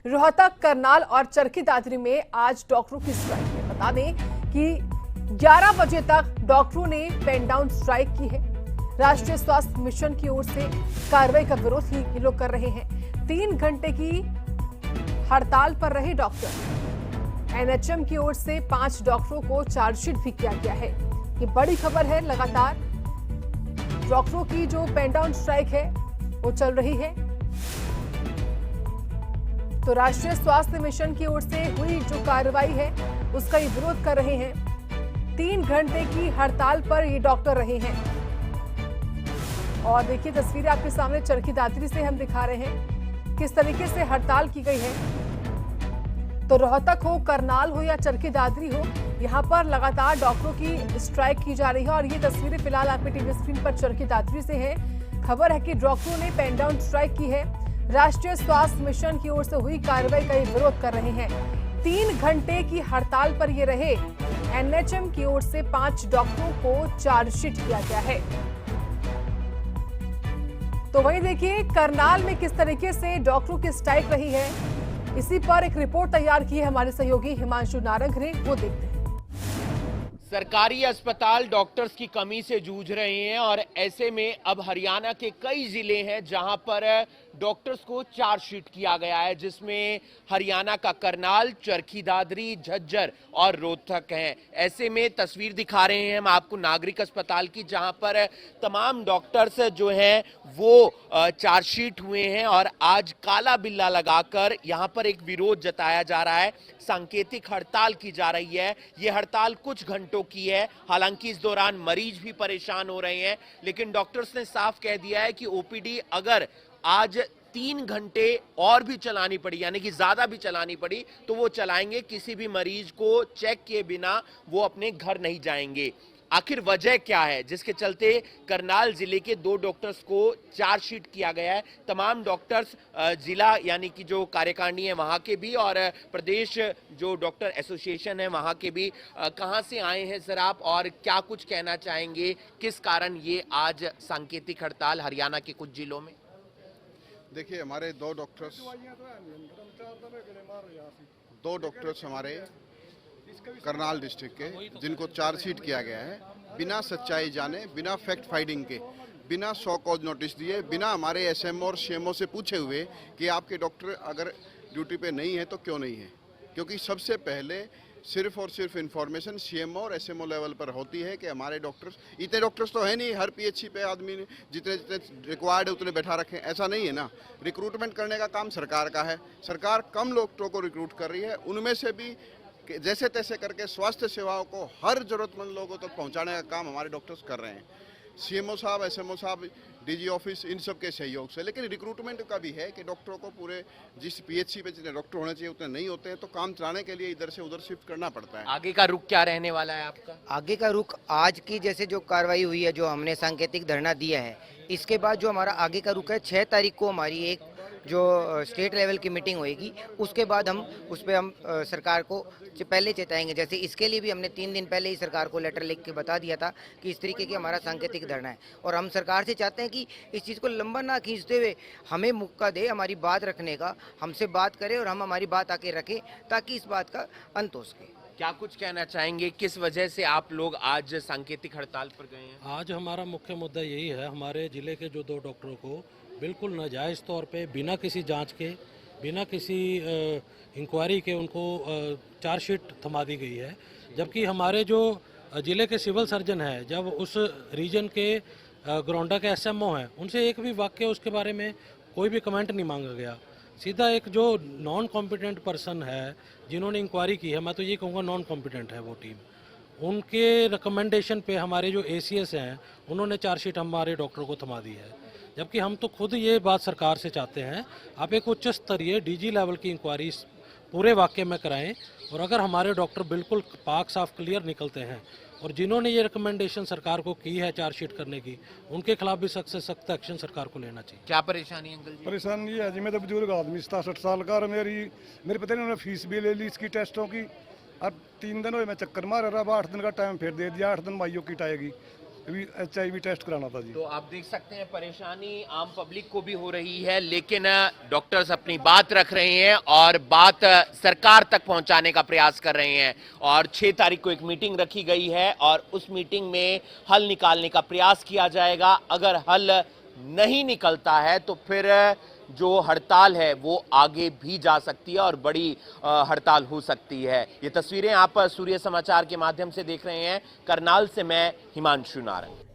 रोहतक, करनाल और चरखी दादरी में आज डॉक्टरों की स्ट्राइक है। बता दें कि 11 बजे तक डॉक्टरों ने पेन डाउन स्ट्राइक की है। राष्ट्रीय स्वास्थ्य मिशन की ओर से कार्रवाई का विरोध ही ये लोग कर रहे हैं। 3 घंटे की हड़ताल पर रहे डॉक्टर। एनएचएम की ओर से 5 डॉक्टरों को चार्जशीट भी किया गया है। ये बड़ी खबर है। लगातार डॉक्टरों की जो पेन डाउन स्ट्राइक है वो चल रही है। तो राष्ट्रीय स्वास्थ्य मिशन की ओर से हुई जो कार्रवाई है उसका ये विरोध कर रहे हैं। 3 घंटे की हड़ताल पर ये डॉक्टर रहे हैं। और देखिए तस्वीरें आपके सामने चरखी दादरी से हम दिखा रहे हैं किस तरीके से हड़ताल की गई है। तो रोहतक हो, करनाल हो या चरखी दादरी हो, यहाँ पर लगातार डॉक्टरों की स्ट्राइक की जा रही है। और ये तस्वीरें फिलहाल आपके टीवी स्क्रीन पर चरखी दादरी से है। खबर है कि डॉक्टरों ने पेन डाउन स्ट्राइक की है। राष्ट्रीय स्वास्थ्य मिशन की ओर से हुई कार्रवाई का विरोध कर रहे हैं। 3 घंटे की हड़ताल पर ये रहे। एनएचएम की ओर से 5 डॉक्टरों को चार्जशीट किया गया है। तो वहीं देखिए करनाल में किस तरीके से डॉक्टरों की स्ट्राइक रही है, इसी पर एक रिपोर्ट तैयार की है हमारे सहयोगी हिमांशु नारंग ने। वो देखते हैं। सरकारी अस्पताल डॉक्टर्स की कमी से जूझ रहे हैं और ऐसे में अब हरियाणा के कई जिले हैं जहां पर डॉक्टर्स को चार्जशीट किया गया है, जिसमें हरियाणा का करनाल, चरखी दादरी, झज्जर और रोहतक हैं। ऐसे में तस्वीर दिखा रहे हैं हम आपको नागरिक अस्पताल की, जहां पर तमाम डॉक्टर्स जो हैं वो चार्जशीट हुए हैं और आज काला बिल्ला लगाकर यहां पर एक विरोध जताया जा रहा है। सांकेतिक हड़ताल की जा रही है। ये हड़ताल कुछ घंटों की है। हालांकि इस दौरान मरीज भी परेशान हो रहे हैं, लेकिन डॉक्टर्स ने साफ कह दिया है कि ओपीडी अगर आज 3 घंटे और भी चलानी पड़ी, यानी कि ज्यादा भी चलानी पड़ी, तो वो चलाएंगे। किसी भी मरीज को चेक किए बिना वो अपने घर नहीं जाएंगे। आखिर वजह क्या है जिसके चलते करनाल जिले के 2 डॉक्टर्स को चार्जशीट किया गया है? तमाम डॉक्टर्स जिला यानी कि जो कार्यकारिणी है वहां के भी और प्रदेश जो डॉक्टर एसोसिएशन है वहां के भी कहां से आए हैं सर आप, और क्या कुछ कहना चाहेंगे? किस कारण ये आज सांकेतिक हड़ताल हरियाणा के कुछ जिलों में? देखिए हमारे 2 डॉक्टर्स हमारे करनाल डिस्ट्रिक्ट के जिनको चार्जशीट किया गया है, बिना सच्चाई जाने, बिना फैक्ट फाइंडिंग के, बिना 100 कॉज नोटिस दिए, बिना हमारे एसएमओ और सीएमओ से पूछे हुए कि आपके डॉक्टर अगर ड्यूटी पे नहीं है तो क्यों नहीं है। क्योंकि सबसे पहले सिर्फ और सिर्फ इंफॉर्मेशन सीएमओ और एसएमओ लेवल पर होती है कि हमारे डॉक्टर्स, इतने डॉक्टर्स तो है नहीं हर पीएचसी पे आदमी ने जितने जितने रिक्वायर्ड है उतने बैठा रखे, ऐसा नहीं है ना। रिक्रूटमेंट करने का काम सरकार का है। सरकार कम डॉक्टरों को रिक्रूट कर रही है, उनमें से भी जैसे तैसे करके स्वास्थ्य सेवाओं को हर जरूरतमंद लोगों तक पहुंचाने का काम हमारे डॉक्टर्स कर रहे हैं। सीएमओ साहब, एसएमओ साहब, डीजी ऑफिस, इन सब के सहयोग से। लेकिन रिक्रूटमेंट का भी है कि डॉक्टरों को पूरे जिस पीएचसी पे जितने डॉक्टर होने चाहिए उतने नहीं होते हैं, तो काम चलाने के लिए इधर से उधर शिफ्ट करना पड़ता है। आगे का रुख क्या रहने वाला है आपका? आगे का रुख आज की जैसे जो कार्रवाई हुई है, जो हमने सांकेतिक धरना दिया है, इसके बाद जो हमारा आगे का रुख है, 6 तारीख को हमारी एक जो स्टेट लेवल की मीटिंग होएगी, उसके बाद हम उस पर हम सरकार को पहले चेताएंगे। जैसे इसके लिए भी हमने 3 दिन पहले ही सरकार को लेटर लिख के बता दिया था कि इस तरीके की हमारा सांकेतिक धरना है। और हम सरकार से चाहते हैं कि इस चीज़ को लंबा ना खींचते हुए हमें मौका दे हमारी बात रखने का, हमसे बात करें और हम हमारी बात आके रखें ताकि इस बात का अंत हो सके। क्या कुछ कहना चाहेंगे? किस वजह से आप लोग आज सांकेतिक हड़ताल पर गए हैं? आज हमारा मुख्य मुद्दा यही है, हमारे जिले के जो 2 डॉक्टरों को बिल्कुल नाजायज़ तौर पे बिना किसी जांच के, बिना किसी इंक्वायरी के उनको चार्जशीट थमा दी गई है। जबकि हमारे जो जिले के सिविल सर्जन है, जब उस रीजन के ग्राउंडा के एसएमओ हैं, उनसे एक भी वाक्य उसके बारे में कोई भी कमेंट नहीं मांगा गया। सीधा एक जो नॉन कॉम्पिटेंट पर्सन है जिन्होंने इंक्वायरी की है, मैं तो ये कहूँगा नॉन कॉम्पिटेंट है वो टीम, उनके रिकमेंडेशन पे हमारे जो एसीएस हैं उन्होंने चार्जशीट हमारे डॉक्टरों को थमा दी है। जबकि हम तो खुद ये बात सरकार से चाहते हैं, आप एक उच्च स्तरीय डीजी लेवल की इंक्वायरी पूरे वाक्य में कराएं, और अगर हमारे डॉक्टर बिल्कुल पाक साफ क्लियर निकलते हैं और जिन्होंने ये रिकमेंडेशन सरकार को की है चार्जशीट करने की, उनके खिलाफ भी सख्त से सख्त एक्शन सरकार को लेना चाहिए। क्या परेशानी अंकल जी? परेशानी ये है जी, मैं तो बुजुर्ग आदमी 67 साल का, और मेरे पता नहीं उन्होंने फीस भी ले ली इसकी टेस्टों की। अब 3 दिन हुए मैं चक्कर मार रहा, 8 दिन का टाइम फिर दे दिया, 8 दिन माइयों किट आएगी। भी HIV टेस्ट कराना था जी। तो आप देख सकते हैं परेशानी आम पब्लिक को भी हो रही है, लेकिन डॉक्टर्स अपनी बात रख रहे हैं और बात सरकार तक पहुंचाने का प्रयास कर रहे हैं। और 6 तारीख को एक मीटिंग रखी गई है और उस मीटिंग में हल निकालने का प्रयास किया जाएगा। अगर हल नहीं निकलता है तो फिर जो हड़ताल है वो आगे भी जा सकती है और बड़ी हड़ताल हो सकती है। ये तस्वीरें आप सूर्य समाचार के माध्यम से देख रहे हैं। करनाल से मैं हिमांशु नारंग।